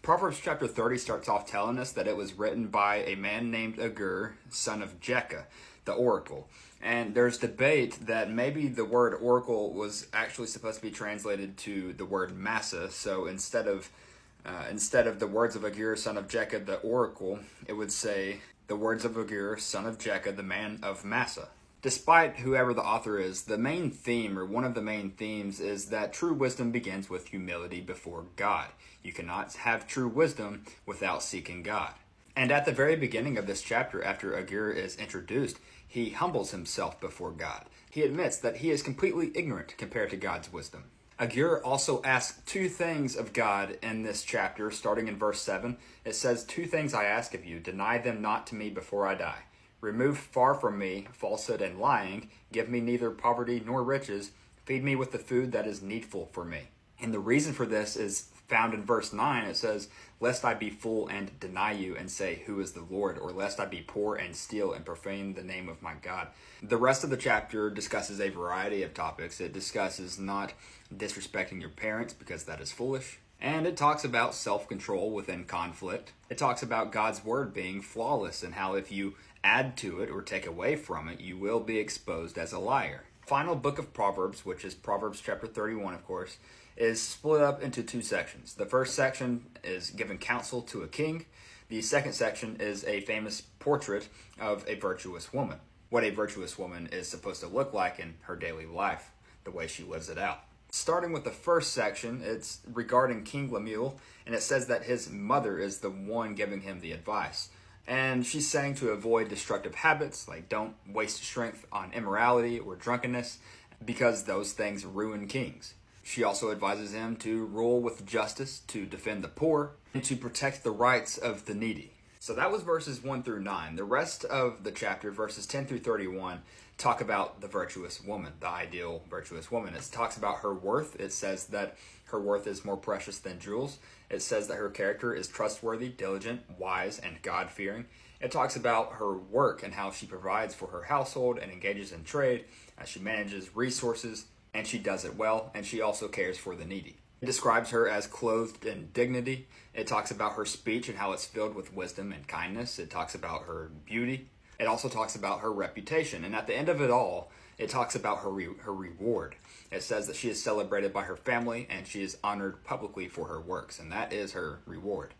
Proverbs chapter 30 starts off telling us that it was written by a man named Agur, son of Jekah, the oracle. And there's debate that maybe the word oracle was actually supposed to be translated to the word Massa. So instead of the words of Agur, son of Jekah, the oracle, it would say the words of Agur, son of Jekah, the man of Massa. Despite whoever the author is, the main theme, or one of the main themes, is that true wisdom begins with humility before God. You cannot have true wisdom without seeking God. And at the very beginning of this chapter, after Agur is introduced, he humbles himself before God. He admits that he is completely ignorant compared to God's wisdom. Agur also asks two things of God in this chapter, starting in verse 7. It says, "Two things I ask of you, deny them not to me before I die. Remove far from me falsehood and lying. Give me neither poverty nor riches. Feed me with the food that is needful for me." And the reason for this is found in verse 9. It says, "Lest I be full and deny you and say, 'Who is the Lord?' Or lest I be poor and steal and profane the name of my God." The rest of the chapter discusses a variety of topics. It discusses not disrespecting your parents because that is foolish. And it talks about self-control within conflict. It talks about God's word being flawless and how if you add to it or take away from it, you will be exposed as a liar. Final book of Proverbs, which is Proverbs chapter 31, of course, is split up into two sections. The first section is giving counsel to a king. The second section is a famous portrait of a virtuous woman. What a virtuous woman is supposed to look like in her daily life, the way she lives it out. Starting with the first section, it's regarding King Lemuel, and it says that his mother is the one giving him the advice. And she's saying to avoid destructive habits, like don't waste strength on immorality or drunkenness, because those things ruin kings. She also advises him to rule with justice, to defend the poor, and to protect the rights of the needy. So that was verses 1 through 9. The rest of the chapter, verses 10 through 31, talk about the virtuous woman, the ideal virtuous woman. It talks about her worth. It says that her worth is more precious than jewels. It says that her character is trustworthy, diligent, wise, and God-fearing. It talks about her work and how she provides for her household and engages in trade, as she manages resources, and she does it well, and she also cares for the needy. It describes her as clothed in dignity. It talks about her speech and how it's filled with wisdom and kindness. It talks about her beauty. It also talks about her reputation. And at the end of it all, it talks about her reward. It says that she is celebrated by her family and she is honored publicly for her works, and that is her reward.